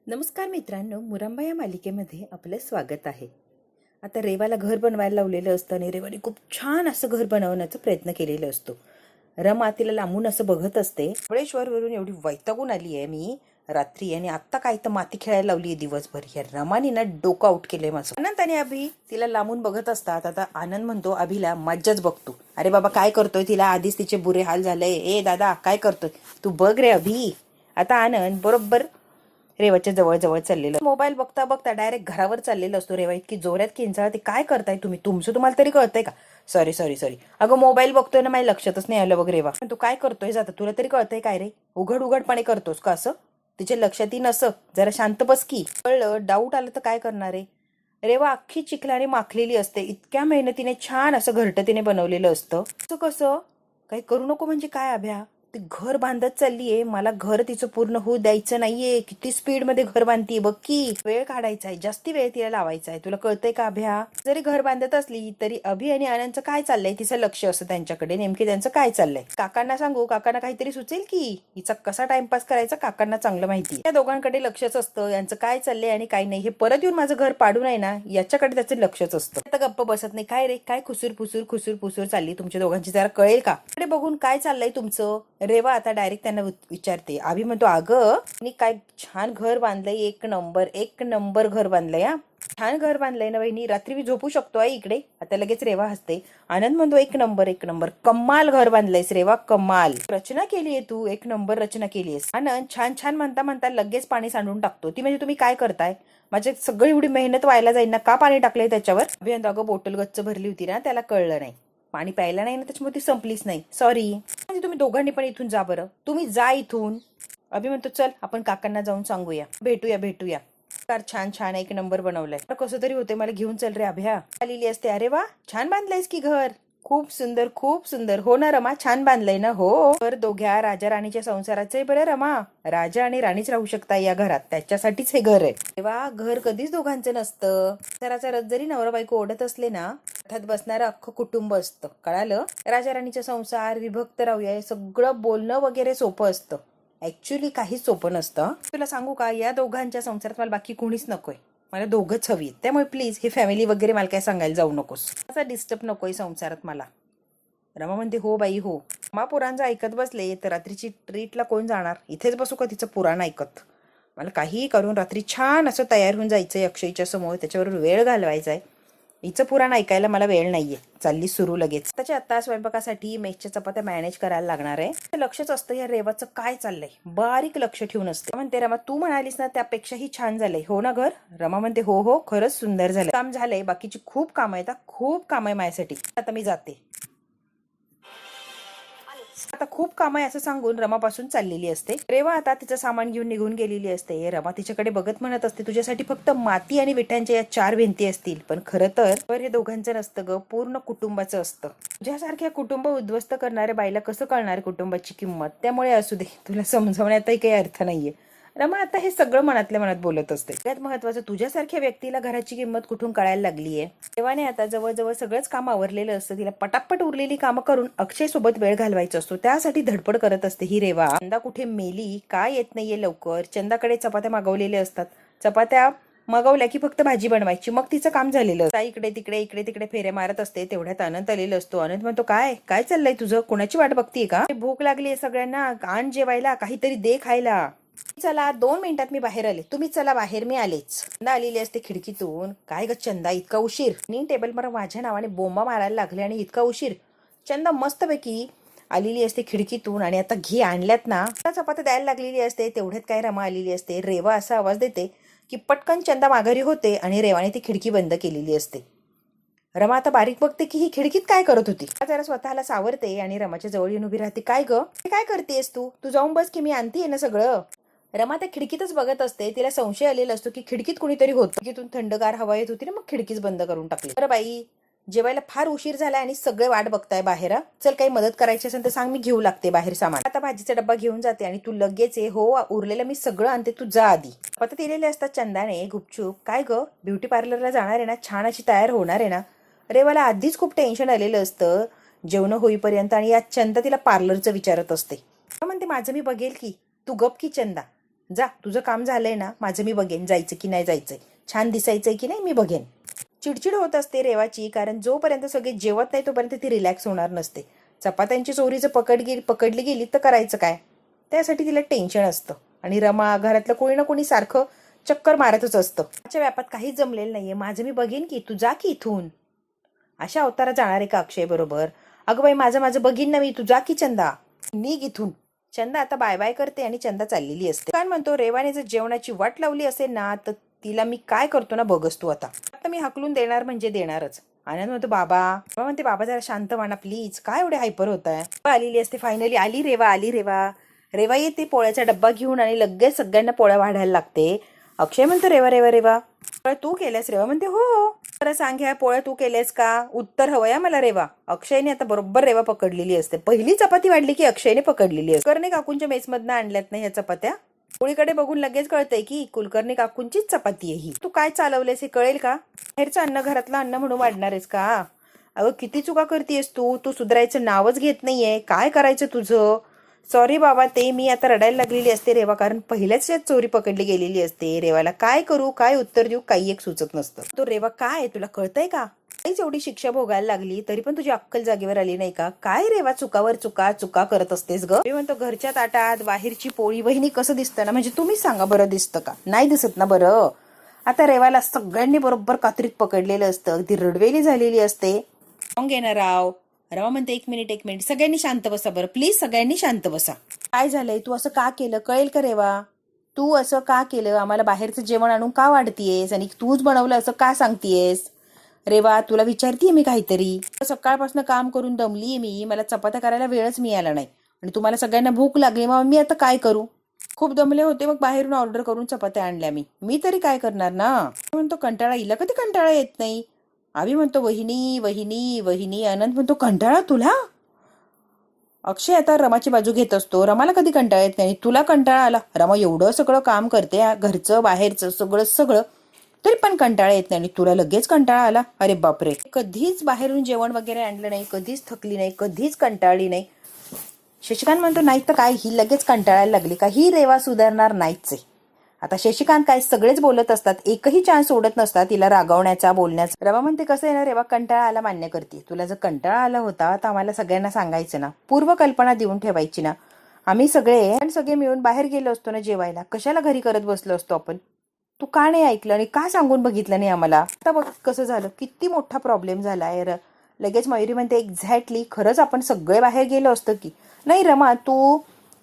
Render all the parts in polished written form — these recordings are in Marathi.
नमस्कार मित्रांनो, मुरंबा या मालिकेमध्ये आपलं स्वागत आहे. आता रेवाला घर बनवायला लावलेलं असतं आणि रेवाने खूप छान असं घर बनवण्याचा प्रयत्न केलेला असतो. रमा तिला लांबून असं बघत असते. महाबळेश्वरवरून एवढी वैतागून आली आहे मी रात्री आणि आत्ता काय तर माती खेळायला लावली आहे दिवसभर. ह्या रमाने ना डोकं आउट केलंय माझं. आनंद आणि अभि तिला लांबून बघत असतात. आता आनंद म्हणतो अभिला, मज्जाच बघतो. अरे बाबा काय करतोय, तिला आधीच तिचे बुरे हाल झाले. ए दादा काय करतोय तू, बघ रे अभि. आता आनंद बरोबर रेवाच्या जवळ जवळ चाललेलं, मोबाईल बघता बघता डायरेक्ट घरावर चाललेलं असतो. रेवा इतकी जोरात किंचाळते, ते काय करताय तुम्ही, तुम्हाला तरी कळतंय का? सॉरी सॉरी सॉरी, अगं मोबाईल बघतोय ना, माझ्या लक्षातच नाही आलं बघ रेवा. तू काय करतोय जाता, तुला तरी कळतंय काय रे? उघडपणे करतोस का असं? तिच्या लक्षातही नसं, जरा शांत बस की. कळलं, डाऊट आलं तर काय करणार आहे? रेवा अख्खी चिखलाने माखलेली असते. इतक्या मेहनतीने छान असं घरटं तिने बनवलेलं असतं. असं कसं काही करू नको म्हणजे काय अभ्या? ती घर बांधत चाललीये, मला घर तिचं पूर्ण होऊ द्यायचं नाहीये. किती स्पीड मध्ये घर बांधतीये बघ की. वेळ काढायचा आहे, जास्ती वेळ तिला लावायचा आहे. तुला कळतंय का अभ्या? जरी घर बांधत असली तरी अभि आणि आनंदचं काय चाललंय, तिचं लक्ष असतं त्यांच्याकडे. नेमके त्यांचं काय चाललंय? काकांना सांगू, काकांना काहीतरी सुचेल की हिचा कसा टाइमपास करायचा. काकांना चांगलं माहिती. त्या दोघांकडे लक्षच असतं यांचं काय चाललंय आणि काय नाही. हे परत येऊन माझं घर पाडू नये ना, याच्याकडे त्याचं लक्षच असतं. आता गप्प बसत नाही. काय रे, काय खुसूर पुसूर चालली तुमच्या दोघांची, जरा कळेल का? बघून काय चाललंय तुमचं? रेवा आता डायरेक्ट त्यांना विचारते. अभि म्हणतो, अगं मी काय छान घर बांधलंय, एक नंबर घर बांधलंय. हा छान घर बांधलंय ना वहिनी, रात्री मी झोपू शकतो आहे इकडे. आता लगेच रेवा हसते. आनंद म्हणतो, एक नंबर कमाल घर बांधलंयस रेवा, कमाल रचना केलीये तू, एक नंबर रचना केलीयस. आनंद छान छान म्हणता म्हणता लगेच पाणी सांडून टाकतो. ती म्हणजे तुम्ही काय करताय, माझी सगळी एवढी मेहनत व्हायला जाईल ना, का पाणी टाकलंय त्याच्यावर? अभि म्हणतो, अगं बोटल गच्च भरली होती ना, त्याला कळलं नाही, पाणी प्यायला नाही ना, त्याच्यामुळे ती संपलीच नाही, सॉरी. म्हणजे तुम्ही दोघांनी पण इथून जा बरं, तुम्ही जा इथून. अभि म्हणतो, चल आपण काकांना जाऊन सांगूया, भेटूया. छान छान एक नंबर बनवलाय, कसं तरी होते, मला घेऊन चल रे अभ्या. आलेली असते, अरे वा छान बांधलंयस की घर, खूप सुंदर. हो ना रमा, छान बांधलंय ना? हो. तर दोघ्या राजा राणीच्या संसाराचे बरं रमा, राजा आणि राणीच राहू शकता या घरात, त्याच्यासाठीच हे घर आहे. तेव्हा घर कधीच दोघांचं नसतं. संसाराचा रथ जरी नवरा बायको ओढत असले ना, रथात बसणारं अख्खं कुटुंब असतं. कळालं? राजा राणीचा संसार, विभक्त राहूया, सगळं बोलणं वगैरे सोपं असतं. ऍक्च्युली काहीच सोपं नसतं. तुला सांगू का, या दोघांच्या संसारात मला बाकी कोणीच नकोय, मला दोघंच हवी. त्यामुळे प्लीज ही फॅमिली वगैरे मला काय सांगायला जाऊ नकोस, असा डिस्टर्ब नकोय संसारात मला. रमा म्हणते, हो बाई हो. रमा पुराण ऐकत बसले तर रात्रीची ट्रीटला कोण जाणार? इथेच बसू का तिचं पुराण ऐकत? मला काहीही करून रात्री छान असं तयार होऊन जायचंय अक्षयच्या समोर, त्याच्यावर वेळ घालवायचाय. हिचं पुराण ऐकायला मला वेळ नाहीये. चालली सुरू लगेच. त्याच्या आता स्वयंपाकासाठी मेसच्या चपात्या मॅनेज करायला लागणार आहे. लक्षच असतं या रेवाचं काय चाललंय, बारीक लक्ष ठेवून असते. म्हणते, रमा तू म्हणालीस ना त्यापेक्षाही छान झालंय, हो ना घर? रमा म्हणते, हो खरंच सुंदर झालंय. काम झालंय, बाकीची खूप काम आहेत, खूप काम आहे माझ्यासाठी. आता मी जाते, आता खूप काम आहे असं सांगून रमापासून चाललेली असते. रेवा आता तिचं सामान घेऊन निघून गेलेली असते. रमा तिच्याकडे बघत म्हणत असते, तुझ्यासाठी फक्त माती आणि विटांच्या या 4 भिंती असतील, पण खरं तर हे दोघांचं नसतं ग, पूर्ण कुटुंबाचं असतं. तुझ्यासारख्या कुटुंब उद्ध्वस्त करणाऱ्या बाईला कसं कळणार कुटुंबाची किंमत? त्यामुळे असू दे, तुला समजवण्यातही काही अर्थ नाहीये. रमा आता हे सगळं मनातल्या मनात बोलत असते. सगळ्यात महत्वाचं, तुझ्यासारख्या व्यक्तीला घराची किंमत कुठून कळायला लागलीये. देवाने आता जवळजवळ सगळंच काम आवरलेलं असतं. तिला पटापट उरलेली कामं करून अक्षय सोबत वेळ घालवायचा असतो, त्यासाठी धडपड करत असते ही रेवा. चंदा कुठे मेली, काय येत नाहीये लवकर? चंदाकडे चपात्या मागवलेल्या असतात, चपात्या मागवल्या की फक्त भाजी बनवायची, मग तिचं काम झालेलं. इकडे तिकडे फेऱ्या मारत असते. तेवढ्यात आनंद आलेला असतो. आनंद म्हणतो, काय चाललंय तुझं? कोणाची वाट बघतीये का? भूक लागली आहे सगळ्यांना, आण जेवायला, काहीतरी दे खायला. चला 2 मिनिटात मी बाहेर आले, तुम्ही चला बाहेर, मी आलेच. चंदा आलेली असते खिडकीतून. काय ग चंदा, इतका उशीर? डायनिंग टेबलवर माझ्या नावाने बोंबा मारायला लागले आणि इतका उशीर? चंदा मस्तपैकी आलेली असते खिडकीतून आणि आता घी आणल्यात ना, चपात्या द्यायला लागलेली असते. तेवढ्यात काय रमा आलेली असते. रेवा असा आवाज देते की पटकन चंदा माघारी होते आणि रेवाने ती खिडकी बंद केलेली असते. रमा आता बारीक बघते की ही खिडकीत काय करत होती. जरा स्वतःला सावरते आणि रमाच्या जवळ येऊन उभी राहते. काय ग, काय करतेस तू जाऊन बस की, मी आणतीये ना सगळं. रमा त्या खिडकीतच बघत असते. तिला संशय आलेला असतो की खिडकीत कुणीतरी होतं. खिडकीतून थंडगार हवा येत होती ना, मग खिडकीच बंद करून टाकली. बरं बाई, जेवायला फार उशीर झालाय आणि सगळे वाट बघताय बाहेर. चल काही मदत करायची असेल तर सांग, मी घेऊ लागते बाहेर सामान. आता भाजीचा डब्बा घेऊन जाते आणि तू लगेच ये. हो उरलेलं मी सगळं आणते, तू जा आधी. आता दिलेले असतात चंदाने गुपचूप. काय ग, ब्युटी पार्लरला जाणार आहे ना, छान अशी तयार होणार आहे ना? रेवाला आधीच खूप टेन्शन आलेलं असतं जेवण होईपर्यंत, आणि या चंदा तिला पार्लरचं विचारत असते. म्हणते, माझं मी बघेल की, तू गप की चंदा. जा, तुझं काम झालंय ना, माझं मी बघेन जायचं की नाही जायचंय, छान दिसायचंय की नाही मी बघेन. चिडचिड होत असते रेवाची, कारण जोपर्यंत सगळे जेवत नाही तोपर्यंत ती रिलॅक्स होणार नसते. चपात्यांची चोरी जर पकडली गेली तर करायचं काय, त्यासाठी तिला टेन्शन असतं. आणि रमा घरातलं कोणी ना कोणी सारखं चक्कर मारतच असतं. माझ्या व्यापात काहीच जमलेलं नाहीये, माझं मी बघेन की, तू जा की इथून. अशा अवतारा जाणार आहे का अक्षय बरोबर? अगं बाई, माझं माझं बघीन ना मी, तू जा की चंदा, निघ इथून. चंदा आता बाय बाय करते आणि चंदा चाललेली असते. काय म्हणतो, रेवाने जर जेवणाची वाट लावली असेल ना, तर तिला मी काय करतो ना बघस तू. आता मी हकलून देणार म्हणजे देणारच. आनंद म्हणतो बाबा म्हणते, बाबा जरा शांत म्हणा प्लीज, काय एवढे हायपर होत आहे. आलेली असते फायनली, आली रेवा, आली रेवा. रेवा येते पोळ्याचा डब्बा घेऊन आणि लगेच सगळ्यांना पोळ्या वाढायला लागते. अक्षय म्हणतो रेवा रेवा रेवा, पोळ्या तू केल्यास? रेवा म्हणते हो. बरं सांग, ह्या पोळ्या तू केल्यास का? उत्तर हवंय मला रेवा. अक्षयने आता बरोबर रेवा पकडलेली असते. पहिली चपाती वाढली की अक्षयने पकडलेली असते. कुलकर्णी काकूंच्या मेसमधनं आणल्यात नाही ह्या चपात्या. पोळीकडे बघून लगेच कळतंय की कुलकर्णी काकूंचीच चपाती आहे ही. तू काय चालवलेस हे कळेल का? बाहेरचं अन्न घरातलं अन्न म्हणून वाढणार आहेस का? अगं किती चुका करतेस तू सुधारायचं नावच घेत नाहीये. काय करायचं तुझं? सॉरी बाबा, ते मी आता रडायला लागलेली असते रेवा, कारण पहिल्याच चोरी पकडली गेलेली असते. रेवाला काय करू, काय उत्तर देऊ, काही एक सुचत नसतं. तो रेवा काय, तुला कळतंय का? काहीच एवढी शिक्षा भोगायला लागली तरी पण तुझी अक्कल जागेवर आली नाही का? काय रेवा, चुकावर चुका चुका करत असतेस ग. मी म्हणतो घरच्या ताटात बाहेरची पोळी वहिनी कसं दिसतं ना, म्हणजे तुम्ही सांगा बरं, दिसतं का? नाही दिसत ना बरं. आता रेवाला सगळ्यांनी बरोबर कात्रीत पकडलेलं असतं, अगदी रडवेली झालेली असते. मग येणार राव. राव म्हणते एक मिनिट, सगळ्यांनी शांत बसा बरं प्लीज, सगळ्यांनी शांत बसा. काय झालंय, तू असं का केलं, कळेल का रेवा? तू असं का केलं, आम्हाला बाहेरचं जेवण आणून का वाढतीयेस आणि तूच बनवलं असं का सांगतीयेस? रेवा, तुला विचारतीये मी काहीतरी. सकाळपासून काम करून दमलीये मी, मला चपात्या करायला वेळच मिळाला नाही आणि तुम्हाला सगळ्यांना भूक लागली, मग मी आता काय करू? खूप दमले होते, मग बाहेरून ऑर्डर करून चपात्या आणल्या मी तरी काय करणार ना. म्हणतो कंटाळा, हिला कधी कंटाळा येत नाही. आम्ही म्हणतो वहिनी वहिनी वहिनी. आनंद म्हणतो कंटाळा तुला? अक्षय आता रमाची बाजू घेत असतो. रमाला कधी कंटाळा येत नाही, तुला कंटाळा आला? रमा एवढं सगळं काम करते, घरचं बाहेरचं सगळं तरी पण कंटाळा येत नाही आणि तुला लगेच कंटाळा आला? अरे बापरे, कधीच बाहेरून जेवण वगैरे आणलं नाही, कधीच थकली नाही, कधीच कंटाळली नाही. शशिकांत म्हणतो नाही तर काय, ही लगेच कंटाळायला लागली का? ही रेवा सुधारणार नाहीच आहे. आता शशिकांत काय, सगळेच बोलत असतात, एकही चान्स सोडत नसतात तिला रागवण्याचा, बोलण्याचा. रेवा म्हणते कसं आहे ना रेवा, कंटाळा आला मान्य करते. तुला जर कंटाळा आला होता तर आम्हाला सगळ्यांना सांगायचं ना, पूर्वकल्पना देऊन ठेवायची ना. आम्ही सगळे मिळून बाहेर गेलो असतो ना जेवायला, कशाला घरी करत बसलो असतो आपण? तू का नाही ऐकलं आणि का सांगून बघितलं नाही आम्हाला? आता बघ कसं झालं, किती मोठा प्रॉब्लेम झालाय. लगेच मयुरी म्हणते एक्झॅक्टली, खरंच आपण सगळे बाहेर गेलो असतो की नाही. रमा तू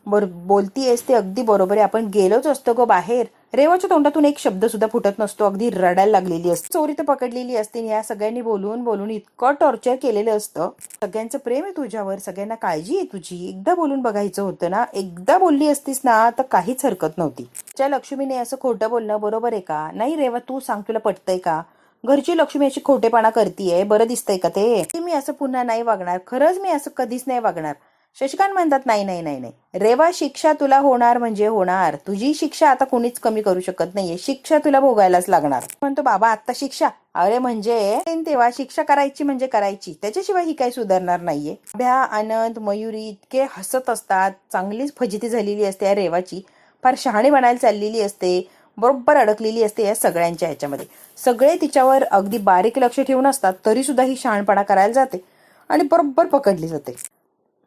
बोलतीयेस ते अगदी बरोबर आहे, आपण गेलोच असतो गो बाहेर. रेवाच्या तोंडातून एक शब्द सुद्धा फुटत नसतो, अगदी रडायला लागलेली असते. चोरी तर पकडलेली असते. या सगळ्यांनी बोलून इतकं टॉर्चर केलेलं असतं. सगळ्यांचं प्रेम आहे तुझ्यावर, सगळ्यांना काळजी आहे तुझी. एकदा बोलून बघायचं होतं ना, एकदा बोलली असतीस ना तर काहीच हरकत नव्हती. त्या लक्ष्मीने असं खोटं बोलणं बरोबर आहे का? नाही रेवा, तू सांग, तुला पटतंय का? घरची लक्ष्मी अशी खोटेपणा करतीये, बरं दिसतंय का ते? मी असं पुन्हा नाही वागणार, खरंच मी असं कधीच नाही वागणार. शशिकांत म्हणतात नाही नाही नाही नाही रेवा, शिक्षा तुला होणार म्हणजे होणार. तुझी शिक्षा आता कोणीच कमी करू शकत नाहीये, शिक्षा तुला भोगायलाच लागणार. म्हणतो बाबा आता शिक्षा? अरे म्हणजे तेव्हा शिक्षा करायची म्हणजे करायची, त्याच्याशिवाय ही काही सुधारणार नाहीये. अभ्या, आनंद, मयुरी इतके हसत असतात, चांगलीच फजिती झालेली असते या रेवाची. फार शहाणी बनायला चाललेली असते, बरोबर अडकलेली असते या सगळ्यांच्या ह्याच्यामध्ये. सगळे तिच्यावर अगदी बारीक लक्ष ठेवून असतात, तरी सुद्धा ही शहाणपणा करायला जाते आणि बरोबर पकडली जाते.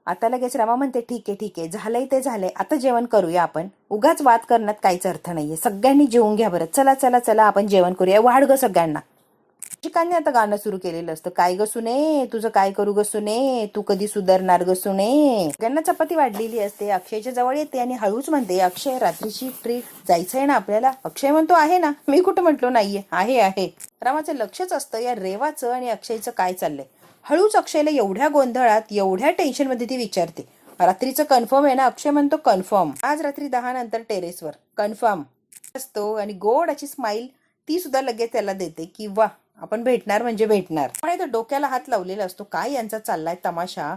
आता लगेच रमा म्हणते ठीक आहे, झालंय ते झालंय, आता जेवण करूया आपण. उगाच वाद करण्यात काहीच अर्थ नाहीये, सगळ्यांनी जेवून घ्या बरं. चला आपण जेवण करूया, वाढ ग सगळ्यांना. शिकांनी आता गाणं सुरू केलेलं असतं, काय ग सुने तुझं काय करू ग सुने, तू कधी सुधारणार ग सुने. सगळ्यांना चपाती वाढलेली असते. अक्षयच्या जवळ येते आणि हळूच म्हणते, अक्षय रात्रीची ट्रीट जायचंय ना आपल्याला? अक्षय म्हणतो आहे ना. मी कुठं म्हटलो नाहीये, आहे. रमाचं लक्षच असतं या रेवाचं आणि अक्षयचं काय चाललंय. हळूच अक्षयला एवढ्या गोंधळात, एवढ्या टेन्शनमध्ये ती विचारते, रात्रीचं कन्फर्म आहे ना? अक्षय म्हणतो कन्फर्म, आज रात्री 10 नंतर टेरेसवर कन्फर्म असतो. आणि गोड अशी स्माईल ती सुद्धा लगेच त्याला देते की वा, आपण भेटणार म्हणजे भेटणार. पण तो डोक्याला हात लावलेला असतो, काय यांचा चाललाय तमाशा.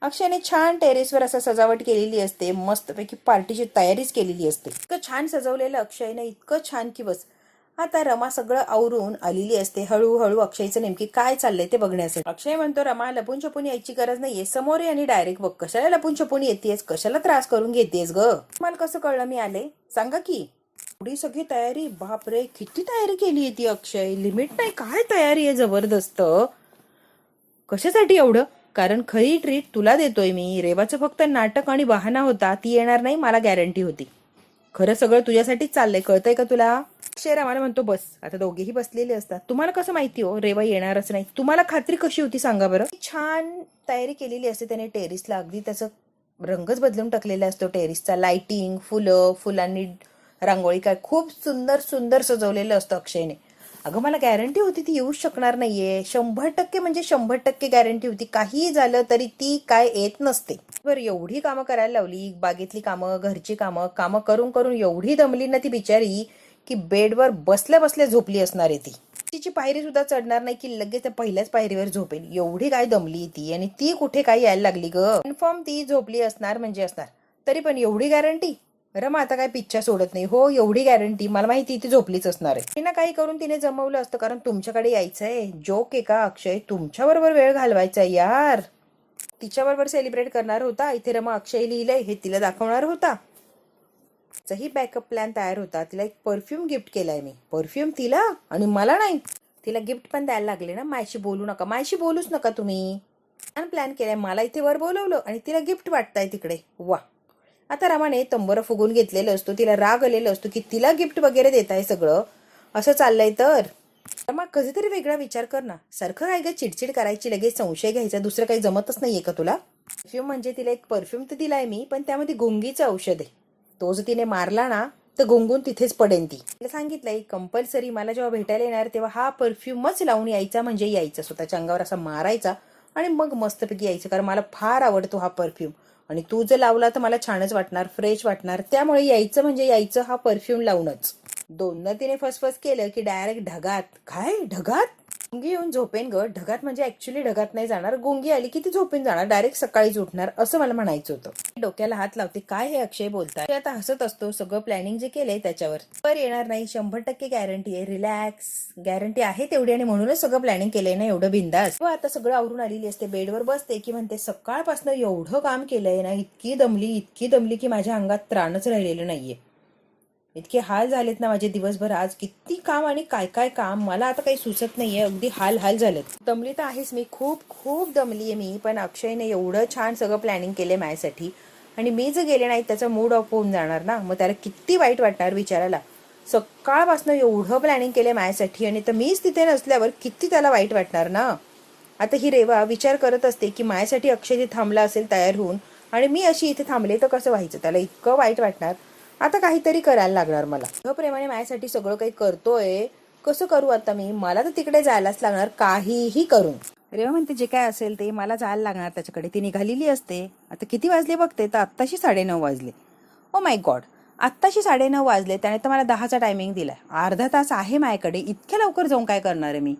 अक्षयने छान टेरेसवर असं सजावट केलेली असते, मस्तपैकी पार्टीची तयारीच केलेली असते. इतकं छान सजवलेलं अक्षयने, इतकं छान की बस. आता रमा सगळं आवरून आलेली असते हळूहळू अक्षयचं नेमकी काय चाललंय ते बघण्यासाठी. अक्षय म्हणतो, रमा लपून छपून यायची गरज नाहीये, समोर आणि डायरेक्ट बघ. कशाला लपून छपून येतेस, कशाला त्रास करून घेतेस ग? मला कसं कळलं मी आले, सांगा की. एवढी सगळी तयारी, बापरे किती तयारी केली आहे ती अक्षय, लिमिट नाही. काय तयारी आहे जबरदस्त. कशासाठी एवढं? कारण खरी ट्रीट तुला देतोय मी. रेवाचं फक्त नाटक आणि बहाणा होता, ती येणार नाही मला गॅरंटी होती. खरं सगळं तुझ्यासाठीच चाललंय, कळतंय का तुला? अक्षय रमाला म्हणतो, बस. आता दोघेही बसलेले असतात. तुम्हाला कसं माहिती हो रेवा येणारच नाही? तुम्हाला खात्री कशी होती सांगा बरं? छान तयारी केलेली असते त्याने टेरिसला, अगदी त्याचं रंगच बदलून टाकलेला असतो टेरिसचा. लाइटिंग, फुलं, फुलांनी रांगोळी, काय खूप सुंदर सुंदर सजवलेलं असतं अक्षयने. अगं मला गॅरंटी होती ती येऊच शकणार नाहीये, 100% म्हणजे 100% गॅरंटी होती. काहीही झालं तरी ती काय येत नसते. बरं एवढी कामं करायला लावली, बागेतली कामं, घरची कामं, कामं करून करून एवढी दमली ना ती बिचारी, की बेडवर बसल्या बसल्या झोपली असणार आहे ती. तिची पायरी सुद्धा चढणार नाही की लगेच त्या पहिल्याच पायरीवर झोपेल. एवढी काय दमली ती, आणि ती कुठे काय यायला लागली ग? कन्फर्म ती झोपली असणार म्हणजे असणार. तरी पण एवढी गॅरंटी? रमा आता काय पिच्छा सोडत नाही. हो एवढी गॅरंटी, मला माहिती ती झोपलीच असणार आहे. तिने काही करून तिने जमवलं असतं, कारण तुमच्याकडे यायचंय. जोक आहे का अक्षय? तुमच्या बरोबर वेळ घालवायचा यार. तिच्याबरोबर सेलिब्रेट करणार होता. इथे रमा अक्षय लिहिलंय हे तिला दाखवणार होता. ही बॅकअप प्लॅन तयार होता. तिला एक परफ्यूम गिफ्ट केलाय मी. परफ्यूम तिला आणि मला नाही. तिला गिफ्ट पण द्यायला लागले ना. मायशी बोलू नका, मायशी बोलूच नका तुम्ही. छान प्लॅन केलाय. मला इथे वर बोलवलं आणि तिला गिफ्ट वाटताय तिकडे. वा. आता रमाने तंबर फुगून घेतलेलं असतो, तिला राग आलेला असतो की तिला गिफ्ट वगैरे देताय सगळं, असं चाललंय तर. रमा कधीतरी वेगळा विचार कर ना. सारखं काय ग चिडचिड करायची, लगेच संशय घ्यायचा, दुसरं काही जमतच नाहीये का तुला? परफ्यूम म्हणजे तिला एक परफ्यूम तर दिलाय मी, पण त्यामध्ये गुंगीचं औषध आहे. तो जर तिने मारला ना तर गुंगून तिथेच पडेन ती. तिला सांगितलंय कंपल्सरी मला जेव्हा भेटायला येणार तेव्हा हा परफ्यूमच लावून यायचा, म्हणजे यायचा स्वतःच्या अंगावर असा मारायचा आणि मग मस्तपैकी यायचं, कारण मला फार आवडतो हा परफ्यूम. आणि तू जर लावला तर मला छानच वाटणार, फ्रेश वाटणार. त्यामुळे यायचं म्हणजे यायचं हा परफ्यूम लावूनच. दोनदा तिने फसफस केलं की डायरेक्ट ढगात. काय ढगात? गुंगी येऊन झोपेन ग. ढगात म्हणजे ऍक्च्युली ढगात नाही जाणार. गुंगी आली की ती झोपेन जाणार, डायरेक्ट सकाळीच उठणार, असं मला म्हणायचं होतं. डोक्याला हात लावते, काय हे अक्षय बोलताय? आता हसत असतो. सगळं प्लॅनिंग जे केलंय त्याच्यावर पर येणार नाही, 100% गॅरंटी आहे. रिलॅक्स, गॅरंटी आहे तेवढी, आणि म्हणूनच सगळं प्लॅनिंग केलंय ना एवढं बिंदास. आता सगळं आवरून आलेली असते, बेडवर बसते की म्हणते, सकाळपासून एवढं काम केलंय ना, इतकी दमली की माझ्या अंगात त्राणच राहिलेलं नाहीये. इतके हाल झालेत ना माझे दिवसभर. आज किती काम आणि काय काय काम, मला आता काही सुचत नाहीये. अगदी हाल झालेत. दमली तर आहेच मी, खूप खूप दमलीये मी. पण अक्षयने एवढं छान सगळं प्लॅनिंग केलंय माझ्यासाठी, आणि मी जर गेले नाही त्याचा मूड ऑफ होऊन जाणार ना. मग त्याला किती वाईट वाटणार विचारायला. सकाळपासून एवढं प्लॅनिंग केलंय माझ्यासाठी, आणि तर मीच तिथे नसल्यावर किती त्याला वाईट वाटणार ना. आता ही रेवा विचार करत असते की माझ्यासाठी अक्षय इथे थांबला असेल तयार होऊन, आणि मी अशी इथे थांबले तर कसं व्हायचं. त्याला इतकं वाईट वाटणार. आता काहीतरी करायला लागणार मला. प्रेमाने माझ्यासाठी सगळं काही करतोय, कसं करू आता मी? मला तर तिकडे जायलाच लागणार, काहीही करून. रेवा म्हणते, जे काय असेल ते मला जायला लागणार त्याच्याकडे. ती निघालेली असते. आता किती वाजले बघते तर आत्ताशी 9:30 वाजले. ओ माय गॉड, आत्ताशी 9:30 वाजले. त्याने तर मला 10चा टायमिंग दिलाय. अर्धा तास आहे माझ्याकडे. इतक्या लवकर जाऊन काय करणार आहे मी?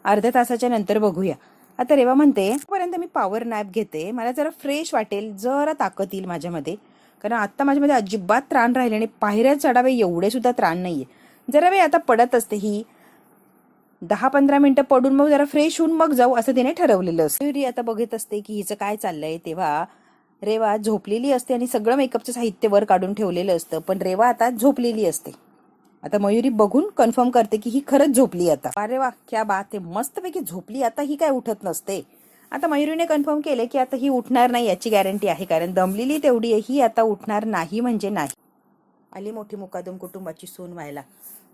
अर्ध्या तासाच्या नंतर बघूया. आता रेवा म्हणते, पर्यंत मी पॉवर नॅप घेते, मला जरा फ्रेश वाटेल, जरा ताकद येईल माझ्यामध्ये. कारण आता माझ्यामध्ये अजिबात त्राण राहिले, आणि पायऱ्या चढावे एवढे सुद्धा त्राण नाहीये. जरा वेळ आता पडत असते ही, 10-15 मिनिटं पडून मग जरा फ्रेश होऊन मग जाऊ, असं तिने ठरवलेलं असतं. मयुरी आता बघत असते की हिचं काय चाललंय. तेव्हा रेवा झोपलेली असते आणि सगळं मेकअपचं साहित्य वर काढून ठेवलेलं असतं, पण रेवा आता झोपलेली असते. आता मयुरी बघून कन्फर्म करते की ही खरंच झोपली. आता अरे वा, क्या बात आहे, मस्तपैकी झोपली. आता ही काय उठत नसते. आता मयुरीने कन्फर्म केले की आता ही उठणार नाही याची गॅरंटी आहे, कारण दमलेली तेवढी आहे. ही आता उठणार नाही म्हणजे नाही. आली मोठी मुकादम कुटुंबाची सून व्हायला.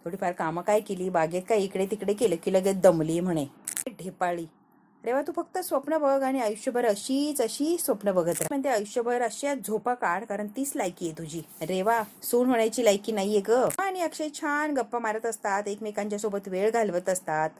थोडीफार कामं काय केली, बागेत काय इकडे तिकडे केलं की लगेच दमली म्हणे. ढेपाळी. रेवा तू फक्त स्वप्न बघ आणि आयुष्यभर अशी स्वप्न बघत राह. म्हणते आयुष्यभर अशा झोपा काढ, कारण तीच लायकी आहे तुझी. रेवा सून होण्याची लायकी नाहीये ग. आणि अक्षय छान गप्पा मारत असतात, एकमेकांच्या सोबत वेळ घालवत असतात.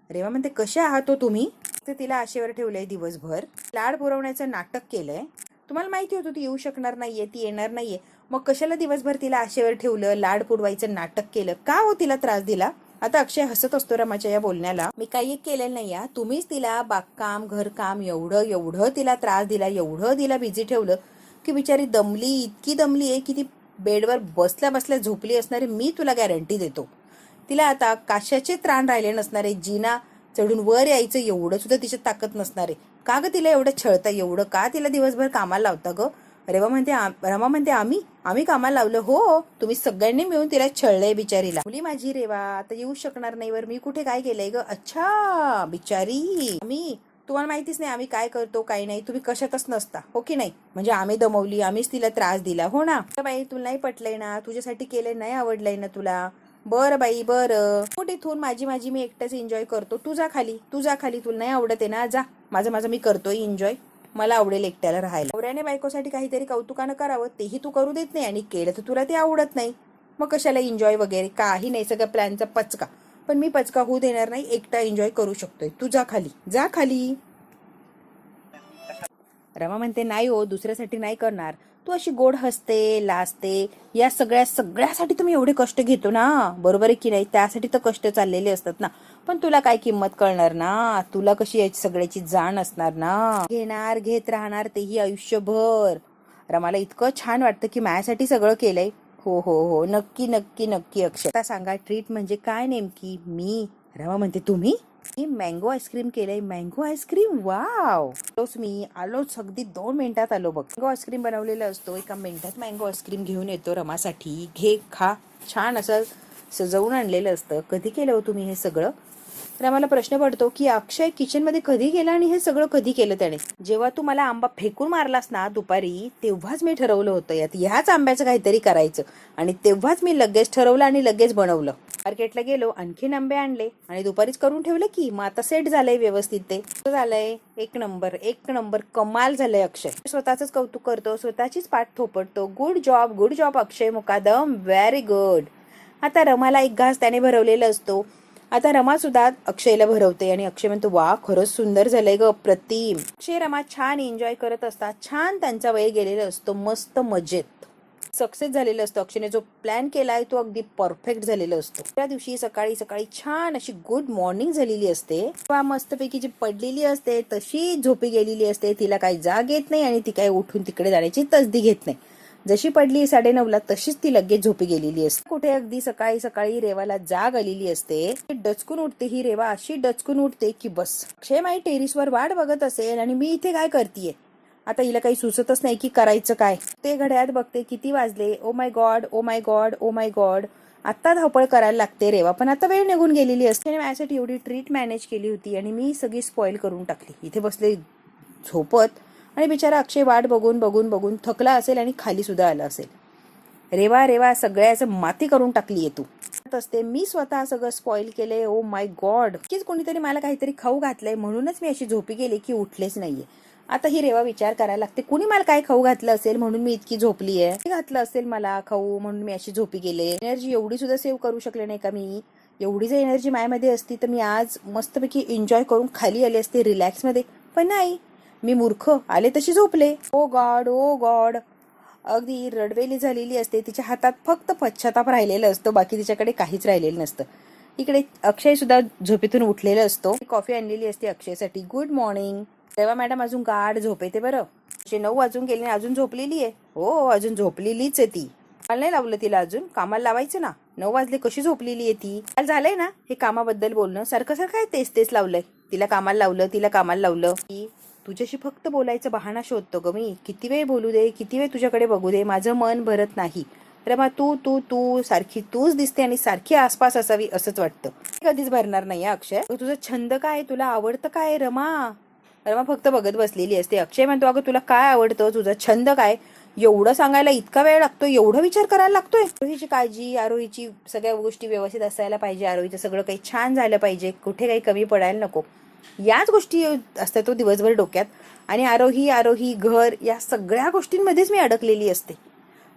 रेवा म्हणते, कसे आहात हो तुम्ही? ते तिला आशेवर ठेवलंय दिवसभर. लाड पुरवण्याचं नाटक केलंय. तुम्हाला माहिती होतं ती येऊ शकणार नाहीये, ती येणार नाहीये, मग कशाला दिवसभर तिला आशेवर ठेवलं, लाड पुरवायचं नाटक केलं का हो? तिला त्रास दिला. आता अक्षय हसत असतो रमाच्या या बोलण्याला. मी काही केलेलं नाही या, तुम्हीच तिला बागकाम घरकाम एवढं तिला त्रास दिला, एवढं तिला बिझी ठेवलं की बिचारी दमली, इतकी दमली आहे की ती बेडवर बसल्या बसल्या झोपली असणारी. मी तुला गॅरंटी देतो तिला आता कशाचे त्राण राहिले नसणार आहे. जिना चढून वर यायचं एवढं सुद्धा तिच्यात ताकद नसणार आहे. का ग तिला एवढं छळता, एवढं का तिला दिवसभर कामाला लावता ग? रमा म्हणते आम्ही कामाला लावलं. हो, तुम्ही सगळ्यांनी मिळून तिला छळलंय बिचारीला. मुली माझी रेवा आता येऊ शकणार नाही वर, मी कुठे काय केलंय ग? अच्छा बिचारी, तुम्हाला माहितीच नाही आम्ही काय करतो काय नाही, तुम्ही कशातच नसता हो की नाही? म्हणजे आम्ही दमवली, आम्हीच तिला त्रास दिला हो ना? बाई तुला नाही पटलंय ना, तुझ्यासाठी केलंय, नाही आवडलंय ना तुला? बरं बाई बरं, कुठे इथून माझी मी एकटाच एन्जॉय करतो, तू जा खाली तुला नाही आवडत आहे ना, जा, माझं मी करतोय एन्जॉय, मला आवडेल एकट्याला राहायला. नवऱ्याने बायकोसाठी काहीतरी कौतुकानं करावं तेही तू करू देत नाही, आणि केलं तर तुला ते आवडत नाही, मग कशाला एन्जॉय वगैरे काही नाही, सगळं प्लॅनचा पचका. पण मी पचका होऊ देणार नाही, एकटा एन्जॉय करू शकतोय, तू जा खाली. रमा म्हणते नाही हो, दुसऱ्यासाठी नाही करणार, तू अशी गोड हसते लाजते, या सगळ्यासाठी तुम्ही एवढे कष्ट घेतो ना, बरोबर आहे की नाही? त्यासाठी तर कष्ट चाललेले असतात ना, पण तुला काय किंमत कळणार ना, तुला कशी याची सगळ्याची जाण असणार ना, घेत राहणार तेही आयुष्यभर. रमाला इतकं छान वाटतं की माझ्यासाठी सगळं केलंय. हो नक्की अक्षय. आता सांगा ट्रीट म्हणजे काय नेमकी? मी. रमा म्हणते तुम्ही? मी मँगो आईस्क्रीम केलंय. Mango ice cream, wow. मी आलोच, अगदी 2 मिनिटात आलो बघ. मँगो आईस्क्रीम बनवलेला असतो, 1 मिनिटात मँगो आईस्क्रीम घेऊन येतो रमासाठी. घे खा, छान असं सजवून आणलेलं असतं. कधी केलं हो तुम्ही हे सगळं? तर आम्हाला प्रश्न पडतो की अक्षय किचन मध्ये कधी गेला आणि हे सगळं कधी केलं त्याने? जेव्हा तू मला आंबा फेकून मारलास ना दुपारी, तेव्हाच मी ठरवलं होतं ह्याच आंब्याचं काहीतरी करायचं, आणि तेव्हाच मी लगेच ठरवलं आणि लगेच बनवलं. मार्केटला गेलो, आणखीन आंबे आणले आणि दुपारीच करून ठेवले की मग आता सेट झालंय व्यवस्थित. ते झालंय एक नंबर कमाल झालंय. अक्षय स्वतःच कौतुक करतो, स्वतःचीच पाठ थोपटतो. गुड जॉब अक्षय मुकादम, व्हेरी गुड. आता रमाला एक घास त्याने भरवलेला असतो, आता रमा सुद्धा अक्षयला भरवते आणि अक्षय म्हणतो वा, खरंच सुंदर झालंय ग, अप्रतिम. अक्षय रमा छान एन्जॉय करत असतात, छान त्यांचा वेळ गेलेला असतो, मस्त मजेत सक्सेस झालेला असतो. अक्षयने जो प्लॅन केलाय तो अगदी परफेक्ट झालेला असतो. त्या दिवशी सकाळी छान अशी गुड मॉर्निंग झालेली असते, तेव्हा मस्तपैकी जी पडलेली असते तशी झोपी गेलेली असते, तिला काही जाग येत नाही आणि ती काही उठून तिकडे जाण्याची तसदी घेत नाही. जशी पडली 9:30ला तशीच ती लगेच झोपी गेलेली असते. कुठे अगदी सकाळी रेवाला जाग आलेली असते, डचकून उठते ही रेवा, अशी डचकून उठते की बस. अक्षय माई टेरिसवर वाट बघत असेल आणि मी इथे काय करतीये. आता हिला काही सुचतच नाही की करायचं काय. ते घड्याळात बघते किती वाजले. ओ माय गॉड, आता धावपळ करायला लागते रेवा, पण आता वेळ निघून गेलेली असते. माझ्यासाठी एवढी ट्रीट मॅनेज केली होती आणि मी सगळी स्पॉइल करून टाकली. इथे बसले झोपत, आणि बिचारा अक्षय वाट बघून थकला असेल आणि खाली सुद्धा आला असेल. रेवा सगळ्याचं माती करून टाकलीये तू. असते मी स्वतः सगळं स्पॉइल केलंय. ओ माय गॉड, कीच कोणीतरी मला काहीतरी खाऊ घातलंय म्हणूनच मी अशी झोपी गेले की उठलेच नाहीये. आता ही रेवा विचार करायला लागते, कुणी मला काय खाऊ घातलं असेल म्हणून मी इतकी झोपली आहे, घातलं असेल मला खाऊ म्हणून मी अशी झोपी गेले. एनर्जी एवढी सुद्धा सेव्ह करू शकले नाही का मी? एवढी जर एनर्जी माझ्यामध्ये असती तर मी आज मस्तपैकी एन्जॉय करून खाली आले असते रिलॅक्स मध्ये, पण नाही, मी मूर्ख आले तशी झोपले. ओ गॉड, अगदी रडवेली झालेली असते. तिच्या हातात फक्त पश्चाताप राहिलेला असतो, बाकी तिच्याकडे काहीच राहिलेलं नसतं. इकडे अक्षय सुद्धा झोपेतून उठलेला असतो. कॉफी आणलेली असते अक्षयसाठी. Good morning. तेव्हा मॅडम अजून गाढ झोपेते बरं. 9 वाजून गेले अजून झोपलेली आहे. हो, अजून झोपलेलीच आहे ती. काल नाही लावलं तिला, अजून कामाला लावायचं ना. 9 वाजले, कशी झोपलेली आहे ती? काल झालंय ना हे कामाबद्दल बोलणं, सारखं तेच लावलंय. तिला कामाला लावलं की तुझ्याशी फक्त बोलायचं बहाणा शोधतो ग मी. किती वेळ बोलू दे, किती वेळ तुझ्याकडे बघू दे, माझं मन भरत नाही. रमा तू सारखी तूच दिसते आणि सारखी आसपास असावी असंच वाटतं. कधीच भरणार नाही अक्षय. तुझं छंद काय, तुला आवडतं काय? रमा फक्त बघत बसलेली असते. अक्षय म्हणतो अगं तुला काय आवडतं, तुझा छंद काय, एवढं सांगायला इतका वेळ लागतो, एवढा विचार करायला लागतोय. आरोहीची काळजी, आरोहीची सगळ्या गोष्टी व्यवस्थित असायला पाहिजे, आरोहीचं सगळं काही छान झालं पाहिजे, कुठे काही कमी पडायला नको, याच गोष्टी असतात तो दिवसभर डोक्यात. आणि आरोही घर, या सगळ्या गोष्टींमध्येच मी अडकलेली असते.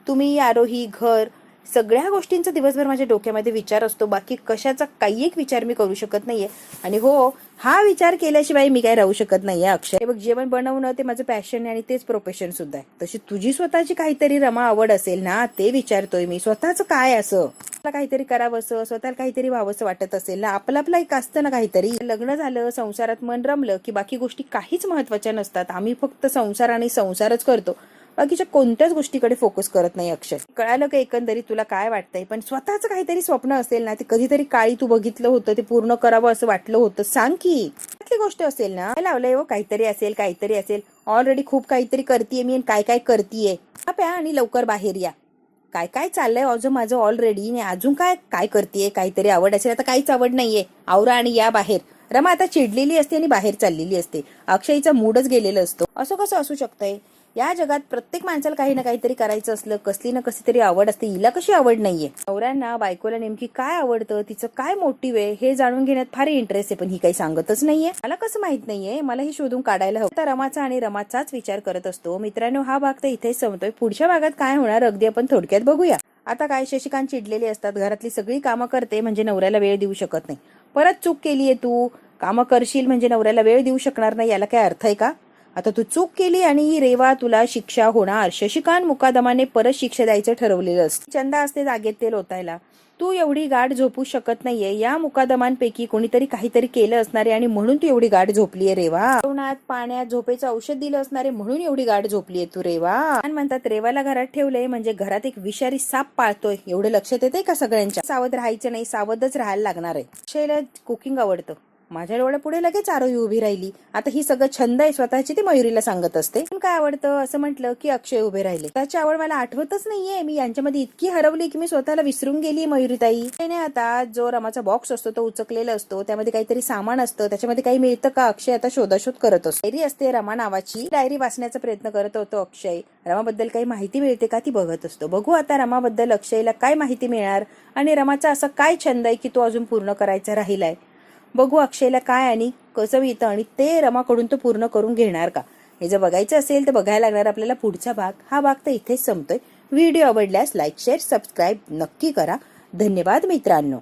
तुम्ही, आरोही, घर, सगळ्या गोष्टींचा दिवसभर माझ्या डोक्यामध्ये विचार असतो. बाकी कशाचा काही एक विचार मी करू शकत नाहीये. आणि हो, हा विचार केल्याशिवाय मी काय राहू शकत नाहीये अक्षय. बघ, जेवण बनवणं ते माझं पॅशन आहे आणि तेच प्रोफेशन सुद्धा आहे. तशी तुझी स्वतःची काहीतरी रमा आवड असेल ना, ते विचारतोय मी. स्वतःच काय असं काहीतरी करावंसं, स्वतःला काहीतरी व्हावंसं वाटत असेल ना, आपलं एक असतं ना काहीतरी. लग्न झालं, संसारात मन रमलं की बाकी गोष्टी काहीच महत्वाच्या नसतात. आम्ही फक्त संसार आणि संसारच करतो. बाकीच्या कोणत्याच गोष्टीकडे फोकस करत नाही अक्षय. कळालं का एकंदरीत तुला काय वाटतंय? पण स्वतःचं काहीतरी स्वप्न असेल ना, ते कधीतरी काळी तू बघितलं होतं, ते पूर्ण करावं असं वाटलं होतं, सांग की. कुठली गोष्ट असेल ना, लावलंय काहीतरी असेल. ऑलरेडी खूप काहीतरी करतीये मी, काय काय करतीये. प्या आणि लवकर बाहेर या. काय काय चाललंय अजून माझं ऑलरेडी, अजून काय काय करतीये? काहीतरी आवड असेल, आता काहीच आवड नाहीये, आवरा आणि या बाहेर. रमा आता चिडलेली असते आणि बाहेर चाललेली असते. अक्षयचा मूडच गेलेला असतो. असं कसं असू शकतंय? या जगात प्रत्येक माणसाला काही ना काहीतरी करायचं असलं, कसली ना कसली तरी आवड असते. हिला कशी आवड नाहीये? नवऱ्यांना बायकोला नेमकी काय आवडतं, तिचं काय मोटिव्ह आहे हे जाणून घेण्यात फार इंटरेस्ट आहे, पण ही काही सांगतच नाहीये. मला कसं माहित नाहीये? मला हे शोधून काढायला हवं. आता रमाचा आणि रमाचाच विचार करत असतो. मित्रांनो, हा भाग तर इथेच संपतोय. पुढच्या भागात काय होणार अगदी आपण थोडक्यात बघूया. आता काय, शशिकांत चिडलेले असतात, घरातली सगळी कामं करते म्हणजे नवऱ्याला वेळ देऊ शकत नाही. परत चूक केलीये तू, कामं करशील म्हणजे नवऱ्याला वेळ देऊ शकणार नाही, याला काय अर्थ आहे का? आता तू चूक केली आणि रेवा तुला शिक्षा होणार. शशिकांत मुकादमाने परत शिक्षा द्यायचं ठरवलेलं असतं. चंदा असते जागेत तेल ओतायला. तू एवढी गाढ झोपू शकत नाहीये. या मुकादमांपैकी कोणीतरी काहीतरी केलं असणारे आणि म्हणून तू एवढी गाढ झोपलीये रेवा. उन्हात पाण्यात झोपेचं औषध दिलं असणारे म्हणून एवढी गाढ झोपलीये तू रेवा. आणि म्हणतात रेवाला घरात ठेवलंय म्हणजे घरात एक विषारी साप पाळतोय, एवढं लक्षात येते का सगळ्यांच्या? सावध राहायचं नाही, सावधच राहायला लागणार आहे. अक्षयला कुकिंग आवडतं. माझ्या डोळ्या पुढे लगेच आरोही उभी राहिली. आता ही सगळं छंद आहे स्वतःची, ती मयुरीला सांगत असते. काय आवडतं असं म्हटलं की अक्षय उभे राहिले. त्याची आवड मला आठवतच नाहीये. मी यांच्यामध्ये इतकी हरवली की मी स्वतःला विसरून गेली. मयुरीताई आता जो रमाचा बॉक्स असतो तो उचकलेला असतो, त्यामध्ये काहीतरी सामान असतं, त्याच्यामध्ये काही मिळतं का? अक्षय आता शोधाशोध करत असतो. डायरी असते रमा नावाची, डायरी वाचण्याचा प्रयत्न करत होतो अक्षय. रमाबद्दल काही माहिती मिळते का ती बघत असतो. बघू आता रमाबद्दल अक्षयला काय माहिती मिळणार आणि रमाचा असा काय छंद आहे की तो अजून पूर्ण करायचा राहिलाय. बघू अक्षयला काय आणि कसं येतं आणि ते रमाकडून तो पूर्ण करून घेणार का, हे जर बघायचं असेल तर बघायला लागणार आपल्याला पुढचा भाग. हा भाग तर इथेच संपतोय. व्हिडिओ आवडल्यास लाईक, शेअर, सबस्क्राईब नक्की करा. धन्यवाद मित्रांनो.